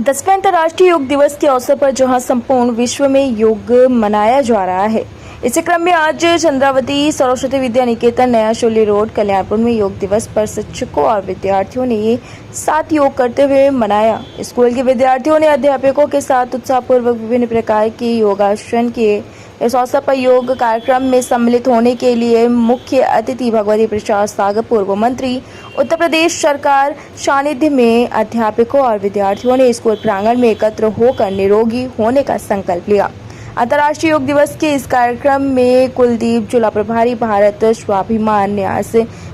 10वें अंतर्राष्ट्रीय योग दिवस के अवसर पर जहां संपूर्ण विश्व में योग मनाया जा रहा है, इसी क्रम में आज चंद्रावती सरस्वती विद्या निकेतन नया शोली रोड कल्याणपुर में योग दिवस पर शिक्षकों और विद्यार्थियों ने ये साथ योग करते हुए मनाया। स्कूल के विद्यार्थियों ने अध्यापकों के साथ उत्साहपूर्वक विभिन्न प्रकार के योगासन किए। इस अवसर पर योग कार्यक्रम में सम्मिलित होने के लिए मुख्य अतिथि भगवती प्रसाद सागर पूर्व मंत्री उत्तर प्रदेश सरकार सानिध्य में अध्यापकों और विद्यार्थियों ने स्कूल प्रांगण में एकत्र होकर निरोगी होने का संकल्प लिया। अंतर्राष्ट्रीय योग दिवस के इस कार्यक्रम में कुलदीप जिला प्रभारी भारत स्वाभिमान न्यास,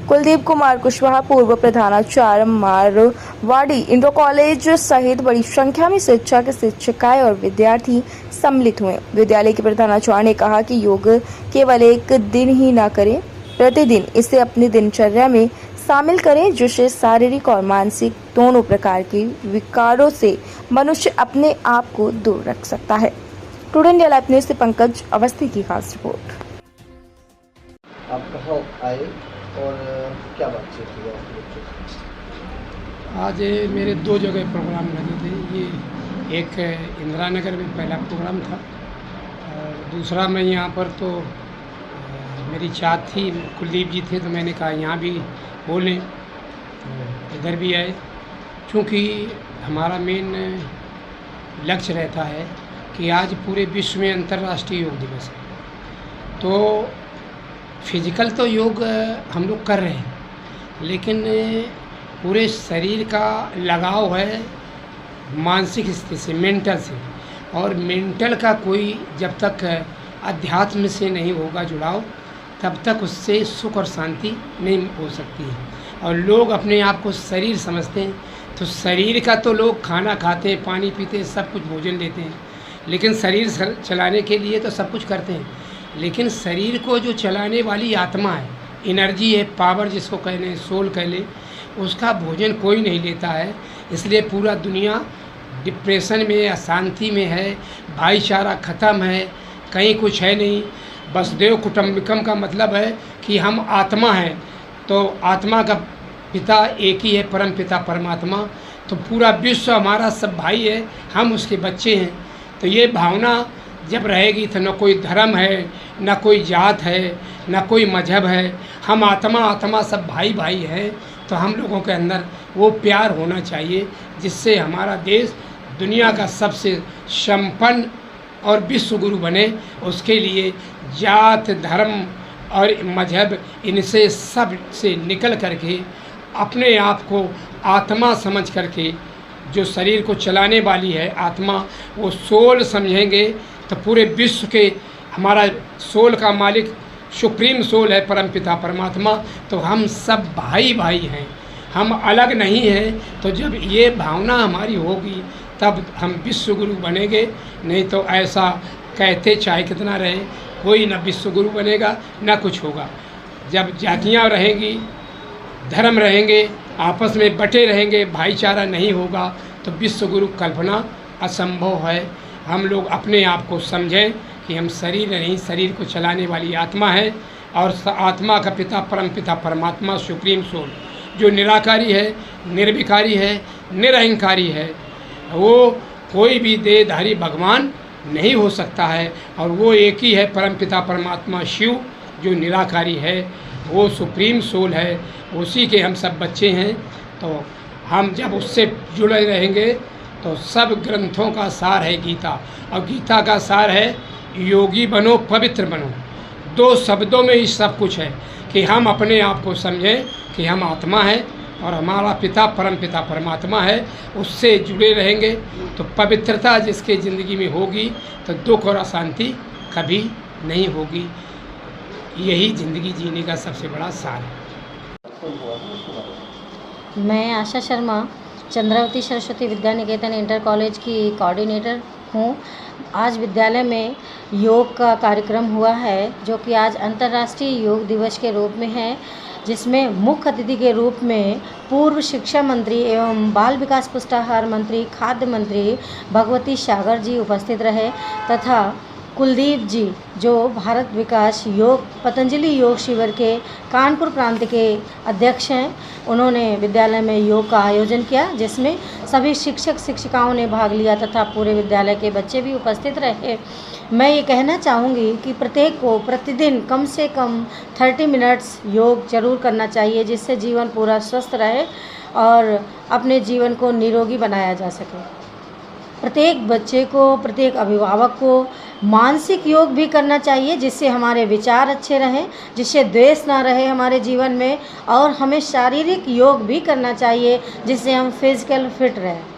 कुलदीप कुमार कुशवाहा पूर्व प्रधानाचार्य मारवाड़ी इंटर कॉलेज सहित बड़ी संख्या में शिक्षक, शिक्षिकाएं और विद्यार्थी सम्मिलित हुए। विद्यालय के प्रधानाचार्य ने कहा कि योग केवल एक दिन ही न करें, प्रतिदिन इसे अपनी दिनचर्या में शामिल करें, जिससे शारीरिक और मानसिक दोनों प्रकार के विकारों से मनुष्य अपने आप को दूर रख सकता है। टुडे इंडिया लाइव न्यूज से पंकज अवस्थी की खास रिपोर्ट। आप कहाँ आए और क्या बातचीत हुई आपके बच्चों से? आज मेरे दो जगह प्रोग्राम लगे थे। ये एक इंदिरा नगर में पहला प्रोग्राम था और दूसरा मैं यहाँ पर तो मेरी चाहत थी, कुलदीप जी थे तो मैंने कहा यहाँ भी बोलें, तो इधर भी आए। क्योंकि हमारा मेन लक्ष्य रहता है कि आज पूरे विश्व में अंतर्राष्ट्रीय योग दिवस है। तो फिजिकल तो योग हम लोग कर रहे हैं, लेकिन पूरे शरीर का लगाव है मानसिक स्थिति से, मेंटल से, और मेंटल का कोई जब तक अध्यात्म से नहीं होगा जुड़ाव, तब तक उससे सुख और शांति नहीं हो सकती है। और लोग अपने आप को शरीर समझते हैं, तो शरीर का तो लोग खाना खाते हैं, पानी पीते हैं, सब कुछ भोजन लेते हैं, लेकिन शरीर चलाने के लिए तो सब कुछ करते हैं। लेकिन शरीर को जो चलाने वाली आत्मा है, एनर्जी है, पावर जिसको कह लें, सोल कह लें, उसका भोजन कोई नहीं लेता है। इसलिए पूरा दुनिया डिप्रेशन में, अशांति में है, भाईचारा ख़त्म है, कहीं कुछ है नहीं। वसुदेव कुटुंबकम का मतलब है कि हम आत्मा हैं, तो आत्मा का पिता एक ही है, परम पिता परमात्मा। तो पूरा विश्व हमारा सब भाई है, हम उसके बच्चे हैं। तो ये भावना जब रहेगी तो न कोई धर्म है, न कोई जात है, न कोई मजहब है, हम आत्मा सब भाई भाई हैं। तो हम लोगों के अंदर वो प्यार होना चाहिए, जिससे हमारा देश दुनिया का सबसे संपन्न और विश्व गुरु बने। उसके लिए जात, धर्म और मजहब, इनसे सब से निकल करके अपने आप को आत्मा समझ करके, जो शरीर को चलाने वाली है आत्मा, वो सोल समझेंगे तो पूरे विश्व के, हमारा सोल का मालिक सुप्रीम सोल है परमपिता परमात्मा। तो हम सब भाई भाई हैं, हम अलग नहीं हैं। तो जब ये भावना हमारी होगी तब हम विश्व गुरु बनेंगे। नहीं तो ऐसा कहते चाहे कितना रहे, कोई ना विश्व गुरु बनेगा ना कुछ होगा। जब जातियाँ रहेंगी, धर्म रहेंगे, आपस में बटे रहेंगे, भाईचारा नहीं होगा, तो विश्व गुरु कल्पना असंभव है। हम लोग अपने आप को समझें कि हम शरीर नहीं, शरीर को चलाने वाली आत्मा है। और आत्मा का पिता परम पिता परमात्मा सुप्रीम सोल, जो निराकारी है, निर्विकारी है, निरहंकारी है, वो कोई भी देहधारी भगवान नहीं हो सकता है। और वो एक ही है, परम पिता परमात्मा शिव, जो निराकारी है, वो सुप्रीम सोल है, उसी के हम सब बच्चे हैं। तो हम जब उससे जुड़े रहेंगे तो सब ग्रंथों का सार है गीता, और गीता का सार है योगी बनो पवित्र बनो। दो शब्दों में ही सब कुछ है कि हम अपने आप को समझें कि हम आत्मा हैं और हमारा पिता परम पिता परमात्मा है, उससे जुड़े रहेंगे। तो पवित्रता जिसके ज़िंदगी में होगी तो दुख और अशांति कभी नहीं होगी। यही ज़िंदगी जीने का सबसे बड़ा सार है। मैं आशा शर्मा चंद्रावती सरस्वती विद्या निकेतन इंटर कॉलेज की कोऑर्डिनेटर हूँ। आज विद्यालय में योग का कार्यक्रम हुआ है, जो कि आज अंतर्राष्ट्रीय योग दिवस के रूप में है, जिसमें मुख्य अतिथि के रूप में पूर्व शिक्षा मंत्री एवं बाल विकास पुष्टाहार मंत्री, खाद्य मंत्री भगवती सागर जी उपस्थित रहे, तथा कुलदीप जी जो भारत विकास योग पतंजलि योग शिविर के कानपुर प्रांत के अध्यक्ष हैं, उन्होंने विद्यालय में योग का आयोजन किया, जिसमें सभी शिक्षक शिक्षिकाओं ने भाग लिया तथा पूरे विद्यालय के बच्चे भी उपस्थित रहे। मैं ये कहना चाहूँगी कि प्रत्येक को प्रतिदिन कम से कम 30 मिनट्स योग जरूर करना चाहिए, जिससे जीवन पूरा स्वस्थ रहे और अपने जीवन को निरोगी बनाया जा सके। प्रत्येक बच्चे को, प्रत्येक अभिभावक को मानसिक योग भी करना चाहिए, जिससे हमारे विचार अच्छे रहें, जिससे द्वेष ना रहे हमारे जीवन में, और हमें शारीरिक योग भी करना चाहिए, जिससे हम फिजिकल फिट रहें।